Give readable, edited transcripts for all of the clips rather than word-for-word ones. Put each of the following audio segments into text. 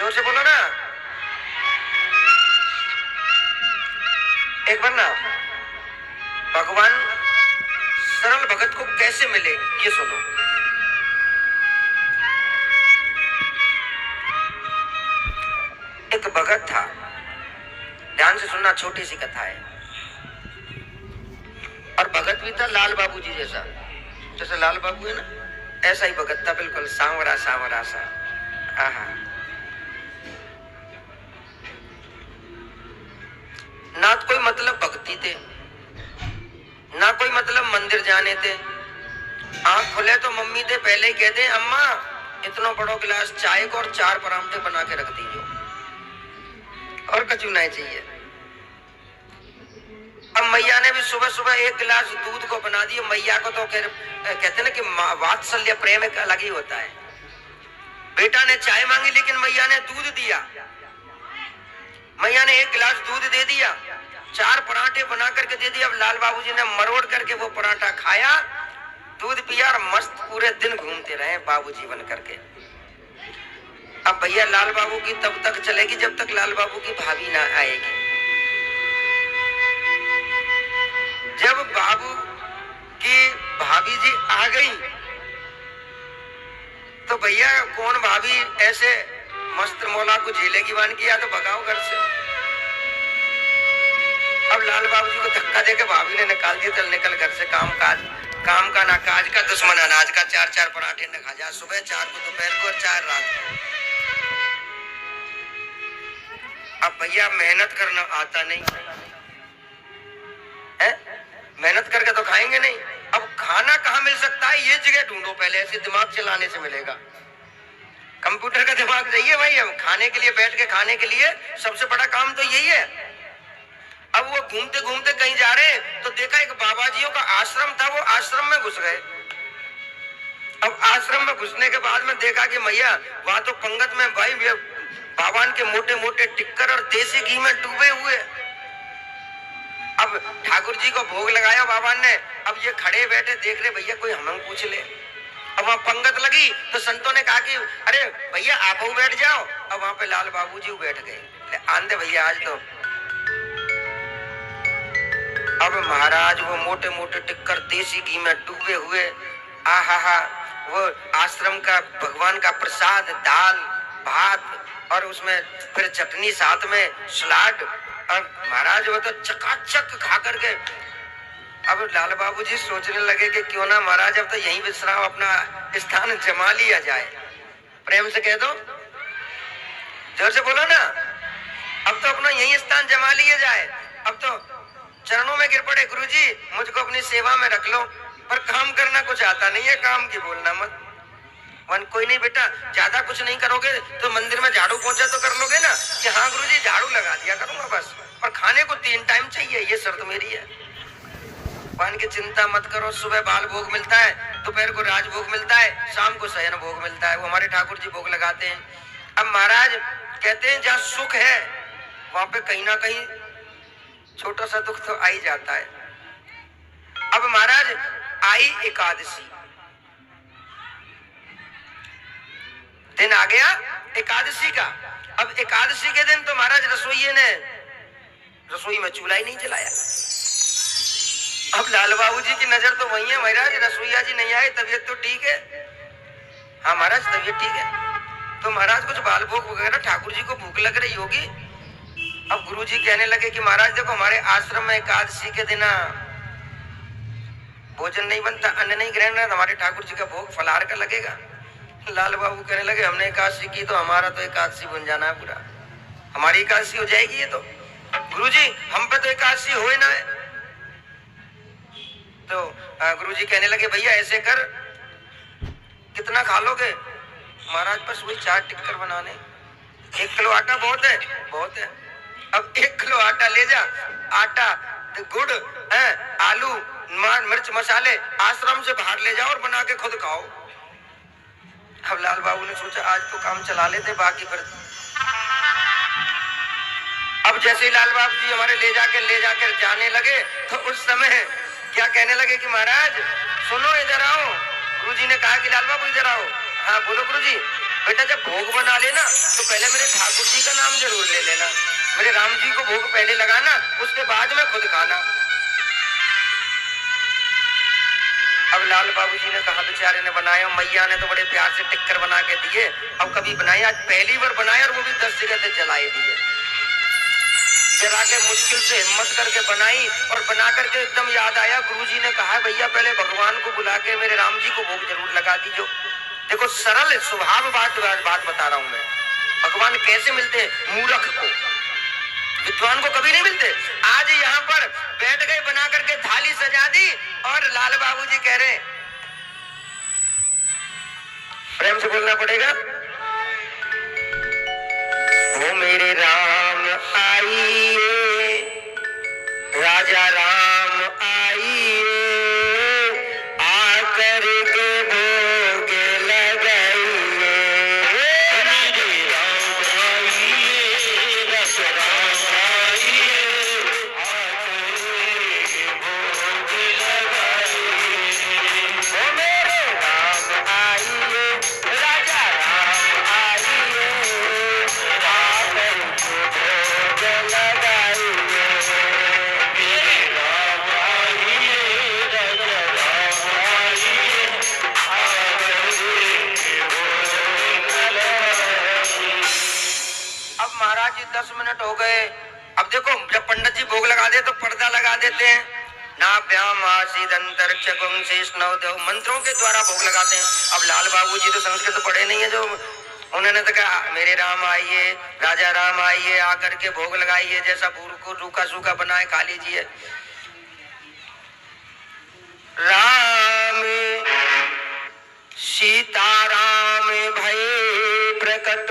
जोर से बोलो ना। एक बार ना भगवान सरल भगत को कैसे मिले ये सुनो। एक भगत था, ध्यान से सुनना, छोटी सी कथा है। और भगत भी था लाल बाबू जी जैसा, जैसे लाल बाबू है ना, ऐसा ही भगत था, बिल्कुल सांवरा सांवरा सा। आहा, ना कोई मतलब भक्ति थे, ना कोई मतलब मंदिर जाने थे। आंख खुले तो मम्मी थे पहले ही कहते, अम्मा इतना बड़ा गिलास चाय को और 4 परांठे बना के रख दीजिए, और कछु नहीं चाहिए। अब मैया ने भी सुबह सुबह 1 गिलास दूध को बना दिया। मैया को तो कहते ना कि वात्सल्य प्रेम एक अलग ही होता है। बेटा ने चाय मांगी लेकिन मैया ने दूध दिया। मैया ने 1 गिलास दूध दे दिया, 4 पराठे बना करके दे दिया। अब लाल बाबू जी ने मरोड़ करके वो पराठा खाया, दूध पिया और मस्त पूरे दिन घूमते रहे बाबू जी बन करके। अब भैया लाल बाबू की तब तक चलेगी जब तक लाल बाबू की भाभी ना आएगी। जब बाबू की भाभी जी आ गई तो भैया कौन भाभी ऐसे मस्त मौला को झेलेगी, मान किया तो भगाओ घर से। अब लाल बाबू जी को धक्का देके भाभी ने निकाल दिया, चल निकल घर से, काम का ना काज का, दुश्मन अनाज का। 4 पराठे न खा जा, सुबह 4 को, दोपहर को और 4 रात को। अब भैया मेहनत करना आता नहीं है, मेहनत करके तो खाएंगे नहीं। अब खाना कहाँ मिल सकता है ये जगह ढूंढो पहले, ऐसे दिमाग चलाने से मिलेगा। कंप्यूटर का दिमाग चाहिए भाई। अब खाने के लिए, बैठ के खाने के लिए सबसे बड़ा काम तो यही है। अब वो घूमते घूमते कहीं जा रहे हैं तो देखा एक बाबा जियों का आश्रम था, वो आश्रम में घुस गए। अब आश्रम में घुसने के बाद में देखा कि मैया वहां तो पंगत में भाई बाबान के मोटे मोटे टिक्कर और देसी घी में डूबे हुए। अब ठाकुर जी को भोग लगाया बाबा ने। अब ये खड़े बैठे देख रहे, भैया कोई हमें पूछ ले। अब वहां पंगत लगी तो संतों ने कहा कि अरे भैया आप बैठ जाओ। अब वहां पे लाल बाबू जी बैठ गए। आंदे भैया आज तो। अब महाराज वो मोटे मोटे टिक्कर देसी घी में डूबे हुए, आहा, वो आश्रम का भगवान का प्रसाद, दाल भात और उसमें फिर चटनी साथ में, सलाद। और महाराज वो तो चकाचक खा करके। अब लाल बाबू जी सोचने लगे कि क्यों ना महाराज अब तो यहीं विश्राम, अपना स्थान जमा लिया जाए। प्रेम से कह दो, जोर से बोलो ना। अब तो अपना यही स्थान जमा लिया जाए। अब तो चरणों में गिर पड़े, गुरुजी मुझको अपनी सेवा में रख लो। पर काम करना कुछ आता नहीं है, काम की बोलना मत। वन कोई नहीं बेटा, ज्यादा कुछ नहीं करोगे तो मंदिर में झाड़ू पोंछा तो कर लोगे ना, कि हाँ गुरुजी झाड़ू लगा दिया करूंगा बस। और खाने को 3 टाइम चाहिए, ये शर्त मेरी है। वन की चिंता मत करो, सुबह बाल भोग मिलता है, दोपहर को राज भोग मिलता है, शाम को शयन भोग मिलता है। वो हमारे ठाकुर जी भोग लगाते हैं। अब महाराज कहते हैं जहाँ सुख है वहां पे कहीं ना कहीं छोटा सा दुख तो आ ही जाता है। अब महाराज आई एकादशी, दिन आ गया एकादशी का। अब एकादशी के दिन तो महाराज रसोइये ने रसोई में चूल्हा ही नहीं जलाया। अब लाल बाबू जी की नजर तो वही है, महाराज रसोईया जी नहीं आए, तबीयत तो ठीक है। हाँ महाराज तबीयत ठीक है। तो महाराज कुछ बाल भोग वगैरह, ठाकुर जी को भूख लग रही होगी। अब गुरु जी कहने लगे कि महाराज देखो हमारे आश्रम में एकादशी के दिन भोजन नहीं बनता, अन्न नहीं ग्रहण, हमारे ठाकुर जी का भोग फलाहार का लगेगा। लाल बाबू कहने लगे हमने एकादशी की तो हमारा तो एकादशी बन जाना है पूरा, हमारी एकादशी हो जाएगी ये तो। गुरुजी हम पे तो एकादशी हो ही ना है। तो गुरुजी कहने लगे भैया ऐसे कर, कितना खा लोगे? महाराज बस वही 4 टिक्कर बनाने, 1 किलो आटा बहुत है, बहुत है। अब 1 किलो आटा ले जा, आटा गुड़ है, आलू मिर्च मसाले आश्रम से बाहर ले जाओ और बना के खुद खाओ। अब लाल बाबू ने सोचा आज तो काम चला लेते, बाकी फिर। अब जैसे ही लाल बाबू जी हमारे ले जाकर जाने लगे तो उस समय क्या कहने लगे कि महाराज सुनो इधर आओ। गुरुजी ने कहा कि लाल बाबू इधर आओ। हाँ बोलो गुरुजी। बेटा जब भोग बना लेना तो पहले मेरे ठाकुर जी का नाम जरूर ले लेना, मेरे राम जी को भोग पहले लगाना, उसके बाद में खुद खाना। अब लाल बाबू जी ने कहा बेचारे ने बनाया, मैया ने तो बड़े प्यार से टिक्कर बना के दिए। अब कभी बनाए, आज पहली बार बनाए और वो भी 10 जगह से जलाए दिए। जला के मुश्किल से हिम्मत करके बनाई और बना करके एकदम याद आया, गुरुजी ने कहा भैया पहले भगवान को बुला के मेरे राम जी को भोग जरूर लगा दीजिए। देखो सरल स्वभाव बात बता रहा हूं मैं। भगवान कैसे मिलते हैं मूर्ख को, विद्वान को कभी नहीं मिलते। आज यहाँ पर बैठ गए, बना करके थाली सजा दी और लाल बाबू जी कह रहे, प्रेम से बोलना पड़ेगा, वो मेरे राम आइए, राजा राम आइए, आकर के भोग लगाइए। मेरे राम आइए, रस राम आइए, आकर के भोग लगाइए। वो मेरे राम आइए, राजा राम आइए, आकर के भोग लगाइए। मेरे राम आइए, राजा राम आइए, आकर के भोग लगाइए। अब महाराज जी 10 मिनट हो गए। अब देखो जब पंडित जी भोग लगा दे तो पर्दा लगा देते हैं, नाभ्याम आसीद अंतरिक्ष गुम शेष नवदेव, मंत्रों के द्वारा भोग लगाते हैं। अब लाल बाबू जी तो संस्कृत पढ़े नहीं है, जो उन्होंने तो कहा मेरे राम आइए, राजा राम आइए, आकर के भोग लगाइए, जैसा पूर्व को रूखा सूखा बनाए खा लीजिए। राम सीताराम भय प्रकट,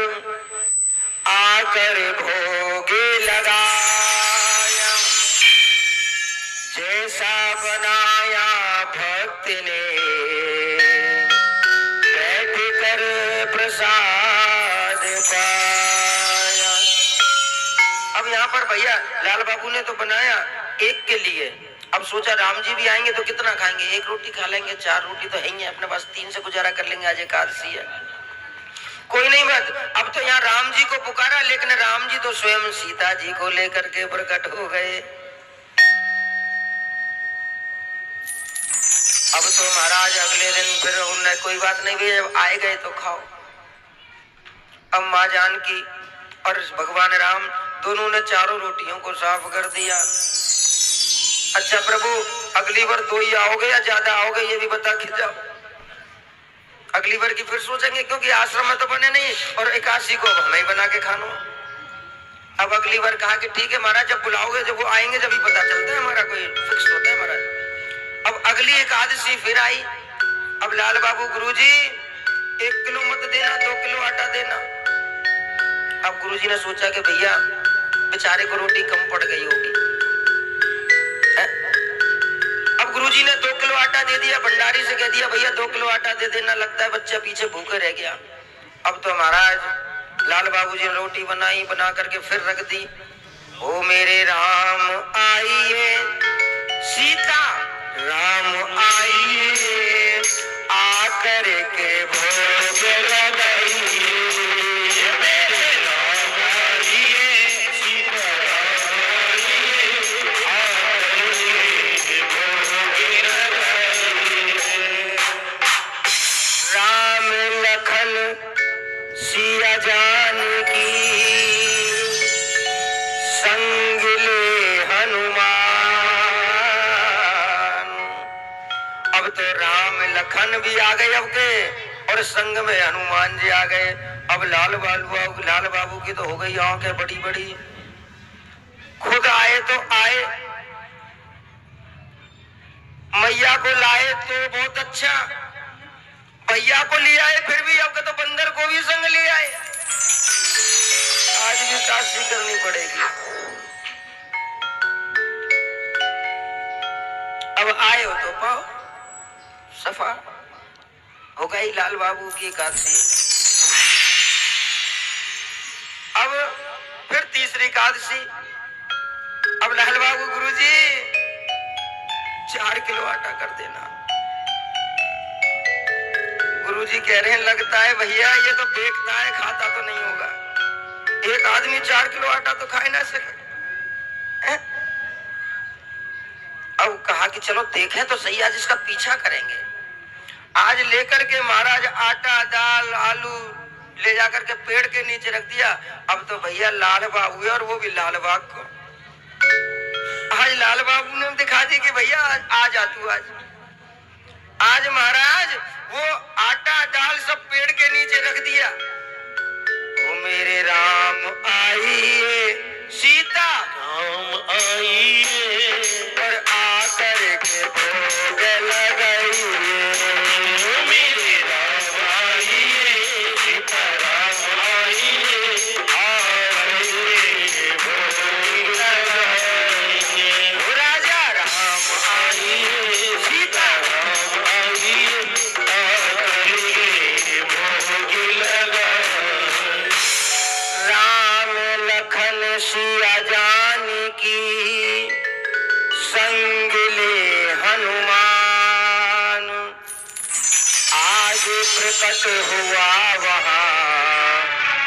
आकर भोग लगाया, जैसा बनाया भक्त ने, बैठ कर प्रसाद पाया। अब यहाँ पर भैया लाल बाबू ने तो बनाया एक के लिए, अब सोचा राम जी भी आएंगे तो कितना खाएंगे, एक रोटी खा लेंगे, 4 रोटी तो है ही, अपने पास 3 से गुजारा कर लेंगे, आज एकादशी है, कोई नहीं बात। अब तो यहाँ राम जी को पुकारा, लेकिन राम जी तो स्वयं सीता जी को लेकर के प्रकट हो गए। अब तो महाराज अगले दिन फिर उन्हें कोई बात नहीं भी, आए गए तो खाओ। अब माँ जानकी और भगवान राम दोनों ने चारों रोटियों को साफ कर दिया। अच्छा प्रभु अगली बार 2 ही आओगे या ज्यादा आओगे ये भी बता के जाओ, अगली बार की फिर सोचेंगे, क्योंकि आश्रम में तो बने नहीं और एकादशी को हमें ही बना के खाना। अब अगली बार कहा कि ठीक है महाराज, जब बुलाओगे जब वो आएंगे जब ही पता चलता है, हमारा कोई फिक्स होता है महाराज। अब अगली एकादशी फिर आई। अब लाल बाबू गुरुजी 1 किलो मत देना, 2 किलो आटा देना। अब गुरुजी ने सोचा कि भैया बेचारे को रोटी कम पड़ गई होगी। अब गुरुजी ने 2 किलो आटा दे दिया, भंडारी से कह दिया भैया 2 किलो आटा दे देना, लगता है बच्चा पीछे भूखे रह गया। अब तो महाराज लाल बाबू जी ने रोटी बनाई, बना करके फिर रख दी। ओ मेरे राम आइए, सीता राम आइए, आकर के भोग लगाइए। मेरे राम आइए, सीता राम आइए, आकर के भोग लगाइए। राम लखन सिया जानकी, संग ले हनुमान। अब तो राम लखन भी आ गए अब के, और संग में हनुमान जी आ गए। अब लाल बाबू की तो हो गई आंखें बड़ी बड़ी, खुद आए तो आए, मैया को लाए तो बहुत अच्छा, भैया को ले आए फिर भी, अब तो बंदर को भी संग ले आए। आज भी काशी करनी पड़ेगी। अब आए हो तो पाओ, सफा हो गई लाल बाबू की एकादशी। अब फिर तीसरी एकादशी। अब लाल बाबू गुरुजी 4 किलो आटा कर देना। गुरुजी कह रहे हैं लगता है भैया ये तो बेचता है, खाता तो नहीं होगा। एक आदमी 4 किलो आटा तो खा ही ना सके। अब कहा कि चलो देखें तो सही, आज इसका पीछा करेंगे। आज लेकर के महाराज आटा दाल आलू ले जाकर के पेड़ के नीचे रख दिया। अब तो भैया लाल बाबू हुए, और वो भी लाल बाग को। आज लाल बाबू ने दिखा दी कि भैया आ जा तू आज महाराज वो आटा दाल सब पेड़ के नीचे रख दिया। वो मेरे राम आइए सीता राम आइए और आकर के भोग लगाइए। मेरे राम आइए सीता राम आइए आकर के भोग लगाइए। राजा राम आइए सीता राम आइए आकर के भोग लगाइए। राम लखन सिया जानकी संग ले हनुमान, आज प्रकट हुआ वहाँ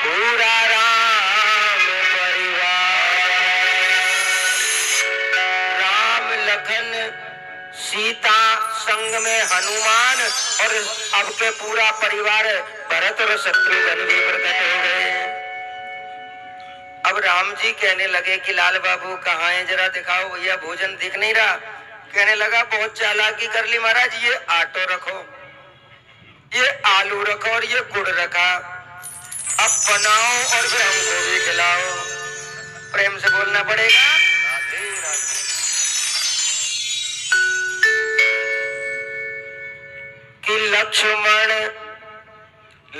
पूरा राम परिवार। राम लखन सीता संग में हनुमान और अब के पूरा परिवार भरत और शत्रुघ्न भी प्रकट हो गए। अब राम जी कहने लगे कि लाल बाबू कहाँ है, जरा दिखाओ भैया, भोजन दिख नहीं रहा। कहने लगा बहुत चालाकी कर ली महाराज, ये आटो रखो, ये आलू रखो और ये गुड़ रखा, अब बनाओ और फिर हमको भी खिलाओ। प्रेम से बोलना पड़ेगा राधे राधे। कि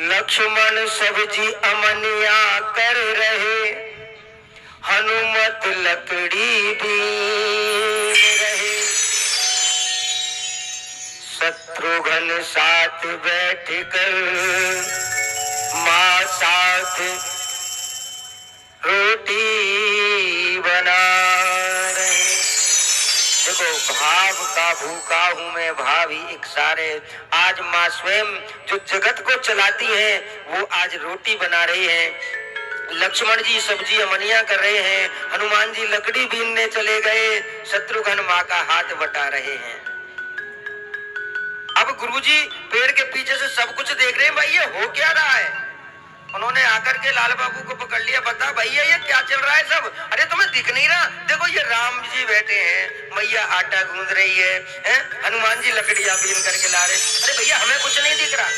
लक्ष्मण सब्जी अमनिया कर रहे, हनुमत लकड़ी बीन रहे। शत्रुघ्न साथ बैठ कर माँ साथ रोटी बना रहे। देखो भाव का भूखा हूं मैं, भावी एक सारे। आज माँ स्वयं जो जगत को चलाती है वो आज रोटी बना रही है। लक्ष्मण जी सब्जी अमनिया कर रहे हैं, हनुमान जी लकड़ी बीनने चले गए, शत्रुघ्न माँ का हाथ बटा रहे हैं। अब गुरुजी पेड़ के पीछे से सब कुछ देख रहे हैं, भाई ये हो क्या रहा है। उन्होंने आकर के लाल बाबू को पकड़ लिया, बता भैया ये क्या चल रहा है सब। अरे तुम्हें दिख नहीं रहा, देखो ये राम जी बैठे हैं, मैया आटा गूंद रही है, हनुमान जी लकड़ियां बीन करके ला रहे। अरे भैया हमें कुछ नहीं दिख रहा,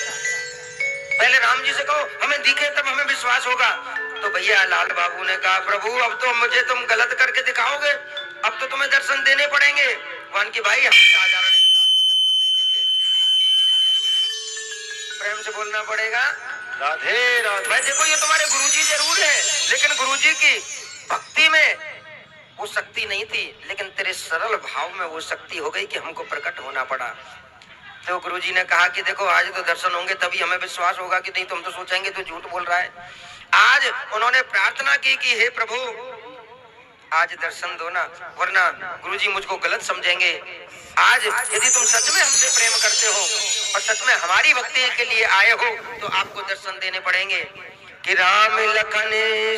पहले राम जी से कहो हमें दिखे तब हमें विश्वास होगा। तो भैया लाल बाबू ने कहा प्रभु अब तो मुझे तुम गलत करके दिखाओगे, अब तो तुम्हें दर्शन देने पड़ेंगे। वन की भाई हम साधारण इंसान को दर्शन नहीं देते, प्रेम से बोलना पड़ेगा राधे राधे। भाई देखो ये तुम्हारे गुरुजी जरूर है, लेकिन गुरुजी की भक्ति में वो शक्ति नहीं थी, लेकिन तेरे सरल भाव में वो शक्ति हो गई कि हमको प्रकट होना पड़ा। तो गुरुजी ने कहा कि देखो आज तो दर्शन होंगे तभी हमें विश्वास होगा, कि नहीं तुम तो सोचेंगे तो झूठ बोल रहा है। आज उन्होंने प्रार्थना की कि हे प्रभु आज दर्शन दो ना, वरना गुरुजी मुझको गलत समझेंगे। आज यदि तुम सच में हमसे प्रेम करते हो और सच में हमारी भक्ति के लिए आए हो तो आपको दर्शन देने पड़ेंगे। कि राम लखन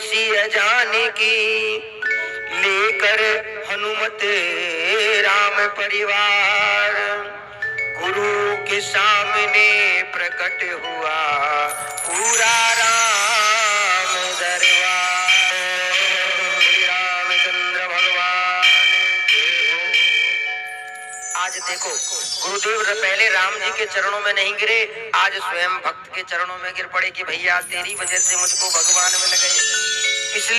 सिया जानकी लेकर हनुमत राम परिवार, गुरु के सामने प्रकट हुआ पूरा राम दरबार। रामचंद्र भगवान के हो। आज देखो गुरुदेव पहले राम जी के चरणों में नहीं गिरे, आज स्वयं भक्त के चरणों में गिर पड़े कि भैया तेरी वजह से मुझको भगवान मिल गए।